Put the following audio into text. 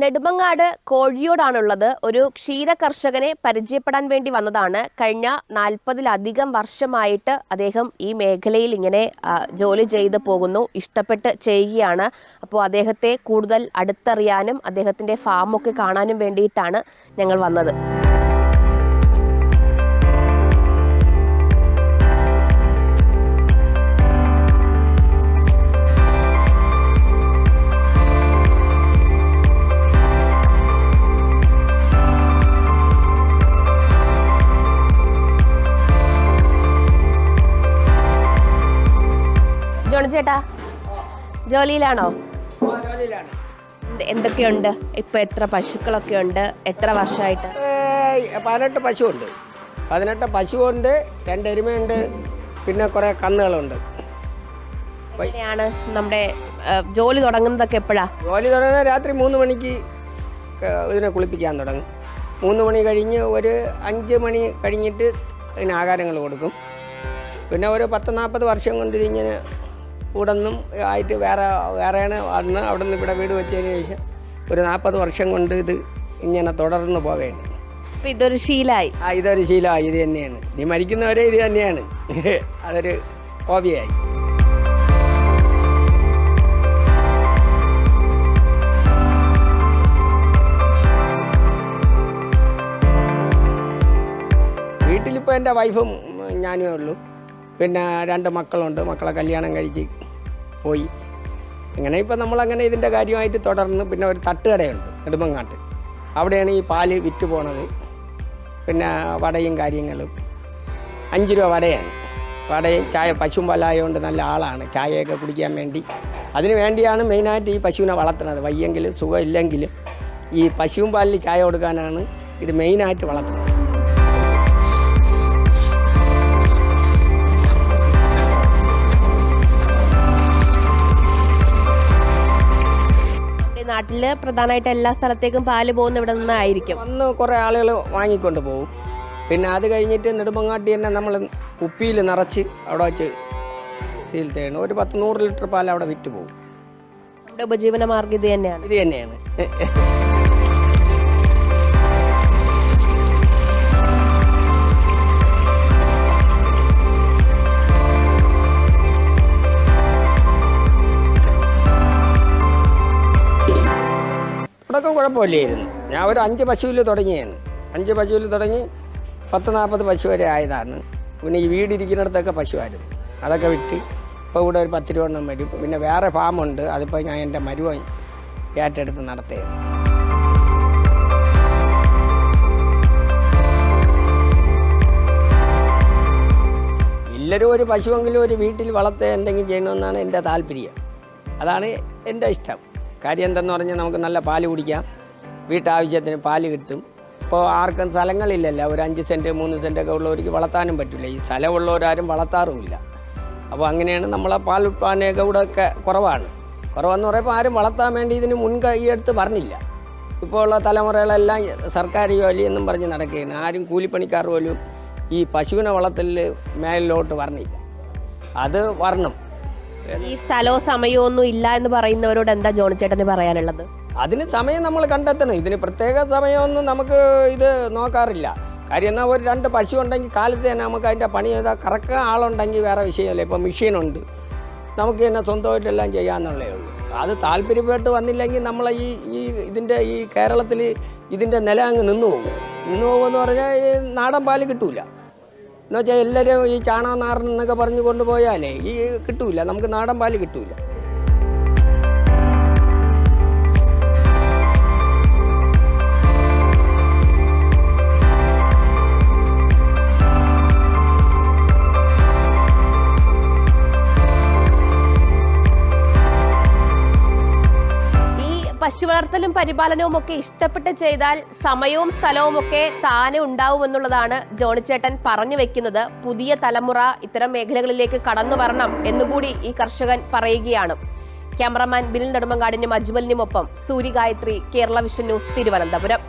നെടുമങ്ങാട് കോഴിയോടാണുള്ളത്. ഒരു ക്ഷീര കർഷകനെ പരിചയപ്പെടാൻ വേണ്ടി വന്നതാണ്. കഴിഞ്ഞ 40-ലധികം വർഷമായിട്ട് അദ്ദേഹം ഈ മേഖലയിൽ ഇങ്ങനെ ജോലി ചെയ്ത് പോകുന്നു, ഇഷ്ടപ്പെട്ട് ചെയ്യുകയാണ്. അപ്പോൾ അദ്ദേഹത്തെ കൂടുതൽ അടുത്തറിയാനും അദ്ദേഹത്തിൻ്റെ ഫാമൊക്കെ കാണാനും വേണ്ടിയിട്ടാണ് ഞങ്ങൾ വന്നത്. ചേട്ടാ ജോലിയിലാണോ? എന്തൊക്കെയുണ്ട് ഇപ്പൊ? എത്ര പശുക്കളൊക്കെ ഉണ്ട്? എത്ര വർഷമായിട്ട്? 18 പശുവുണ്ട്. 18 പശുവുണ്ട്, 2 എരുമയുണ്ട്, പിന്നെ കുറെ കന്നുകളുണ്ട്. എങ്ങനെയാണ് നമ്മുടെ ജോലി തുടങ്ങുന്നതൊക്കെ എപ്പോഴാ? ജോലി തുടങ്ങുന്നത് രാത്രി 3 മണിക്ക് ഇതിനെ കുളിപ്പിക്കാൻ തുടങ്ങും. 3 മണി കഴിഞ്ഞ് ഒരു 5 മണി കഴിഞ്ഞിട്ട് ഇതിന് ആഹാരങ്ങൾ കൊടുക്കും. പിന്നെ ഒരു 10-40 വർഷം കൊണ്ട് ഇതിങ്ങനെ ഉടന്നും ആയിട്ട് വേറെയാണ് വന്ന് അവിടെ നിന്ന് ഇവിടെ വീട് വെച്ചതിന് ശേഷം ഒരു 40 വർഷം കൊണ്ട് ഇത് ഇങ്ങനെ തുടർന്ന് പോവുകയാണ്. ഇതൊരു ശീലമായി. ഇതൊരു ശീലമായി. ഇത് തന്നെയാണ്, നീ മരിക്കുന്നവരെ ഇത് തന്നെയാണ്. അതൊരു ഹോബിയായി. വീട്ടിലിപ്പോൾ എൻ്റെ വൈഫും ഞാനേ ഉള്ളൂ. പിന്നെ 2 മക്കളുണ്ട്. മക്കളെ കല്യാണം കഴിച്ച് പോയി. അങ്ങനെ ഇപ്പം നമ്മളങ്ങനെ ഇതിൻ്റെ കാര്യമായിട്ട് തുടർന്ന്. പിന്നെ ഒരു തട്ടുകടയുണ്ട് നെടുമങ്ങാട്ട്, അവിടെയാണ് ഈ പാല് വിറ്റ് പോണത്. പിന്നെ വടയും കാര്യങ്ങളും 5 രൂപ വടയാണ്. വടയും ചായ, പശുവും പാലായതുകൊണ്ട് നല്ല ആളാണ് ചായയൊക്കെ കുടിക്കാൻ വേണ്ടി. അതിന് വേണ്ടിയാണ് മെയിനായിട്ട് ഈ പശുവിനെ വളർത്തുന്നത്. വയ്യെങ്കിലും സുഖമില്ലെങ്കിലും ഈ പശുവും പാലിൽ ചായ കൊടുക്കാനാണ് ഇത് മെയിനായിട്ട് വളർത്തുന്നത്. നാട്ടില് പ്രധാനമായിട്ട് എല്ലാ സ്ഥലത്തേക്കും പാല് പോകുന്ന ഇവിടെ നിന്നായിരിക്കും. വന്ന് കുറേ ആളുകൾ വാങ്ങിക്കൊണ്ട് പോകും. പിന്നെ അത് കഴിഞ്ഞിട്ട് നെടുമങ്ങാട്ടി തന്നെ നമ്മൾ കുപ്പിയിൽ നിറച്ച് അവിടെ വെച്ച് സീൽ ചെയ്യണം. ഒരു 100 ലിറ്റർ പാൽ അവിടെ വിറ്റ് പോകും. നമ്മുടെ ഉപജീവന മാർഗ്ഗം ഇത് തന്നെയാണ്. ഇത് തന്നെയാണ്. ഇവിടെയൊക്കെ കുഴപ്പമില്ലായിരുന്നു. ഞാൻ ഒരു 5 പശുവിൽ തുടങ്ങിയാണ്. 5 പശുവിൽ തുടങ്ങി 10-40 പശു വരെ ആയതാണ്. പിന്നെ ഈ വീടിരിക്കുന്നിടത്തൊക്കെ പശുവായിരുന്നു. അതൊക്കെ വിറ്റ് ഇപ്പോൾ ഇവിടെ ഒരു 10 രൂപ വരും. പിന്നെ വേറെ ഫാമുണ്ട്, അതിപ്പോൾ ഞാൻ എൻ്റെ മരുമകൻ ഏറ്റെടുത്ത് നടത്തുകയാണ്. എല്ലാവരും ഒരു പശുവെങ്കിലും ഒരു വീട്ടിൽ വളർത്തുക, എന്തെങ്കിലും ചെയ്യണമെന്നാണ് എൻ്റെ താല്പര്യം. അതാണ് എൻ്റെ ഇഷ്ടം. കാര്യം എന്തെന്ന് പറഞ്ഞാൽ നമുക്ക് നല്ല പാല് കുടിക്കാം, വീട്ടാവശ്യത്തിന് പാല് കിട്ടും. ഇപ്പോൾ ആർക്കും സ്ഥലങ്ങളില്ലല്ലോ. ഒരു 5 സെൻറ്റ് 3 സെൻറ്റൊക്കെ ഉള്ളവർക്ക് വളർത്താനും പറ്റില്ല. ഈ സ്ഥലമുള്ളവരാരും വളർത്താറുമില്ല. അപ്പോൾ അങ്ങനെയാണ് നമ്മളെ പാൽ ഉൽപ്പാദനമൊക്കെ ഇവിടെയൊക്കെ കുറവെന്ന് പറയുമ്പോൾ ആരും വളർത്താൻ വേണ്ടി ഇതിന് മുൻകൈയെടുത്ത് പറഞ്ഞില്ല. ഇപ്പോൾ ഉള്ള തലമുറകളെല്ലാം സർക്കാർ ജോലി എന്നും പറഞ്ഞ് നടക്കുകയാണ്. ആരും കൂലിപ്പണിക്കാർ പോലും ഈ പശുവിനെ വളർത്തലിൽ മേലിലോട്ട് പറഞ്ഞില്ല. അത് വരണം. ഈ സ്ഥലവും സമയവും ഒന്നും ഇല്ല എന്ന് പറയുന്നവരോട് എന്താ ജോണി ചേട്ടന് പറയാനുള്ളത്? അതിന് സമയം നമ്മൾ കണ്ടെത്തണം. ഇതിന് പ്രത്യേക സമയമൊന്നും നമുക്ക് ഇത് നോക്കാറില്ല. കാര്യം എന്നാൽ ഒരു 2 പശു ഉണ്ടെങ്കിൽ കാലത്ത് തന്നെ നമുക്ക് അതിൻ്റെ പണി ചെയ്താൽ കറക്കാൻ ആളുണ്ടെങ്കിൽ വേറെ വിഷയമല്ല. ഇപ്പോൾ മെഷീനുണ്ട്, നമുക്ക് തന്നെ സ്വന്തമായിട്ടെല്ലാം ചെയ്യാമെന്നുള്ളേ ഉള്ളൂ. അത് താല്പര്യപ്പെട്ട് വന്നില്ലെങ്കിൽ നമ്മളെ ഈ ഈ കേരളത്തിൽ ഇതിൻ്റെ നില അങ്ങ് നിന്നു പോകുമെന്ന് പറഞ്ഞാൽ ഈ നാടൻ പാല് കിട്ടൂല. എന്ന് വെച്ചാൽ എല്ലാവരും ഈ ചാണകനാറെന്നൊക്കെ പറഞ്ഞു കൊണ്ടുപോയാലേ ഈ കിട്ടൂല, നമുക്ക് നാടൻ പാല് കിട്ടൂല. പശു വളർത്തലും പരിപാലനവും ഒക്കെ ഇഷ്ടപ്പെട്ട് ചെയ്താൽ സമയവും സ്ഥലവും ഒക്കെ താനെ ഉണ്ടാവുമെന്നുള്ളതാണ് ജോണിച്ചേട്ടൻ പറഞ്ഞു വെക്കുന്നത്. പുതിയ തലമുറ ഇത്തരം മേഖലകളിലേക്ക് കടന്നു വരണം എന്നുകൂടി ഈ കർഷകൻ പറയുകയാണ്. ക്യാമറമാൻ ബിനിൽ നെടുമങ്ങാടിനും അജ്മലിനുമൊപ്പം സൂര്യ ഗായത്രി, കേരള വിഷൻ ന്യൂസ്, തിരുവനന്തപുരം.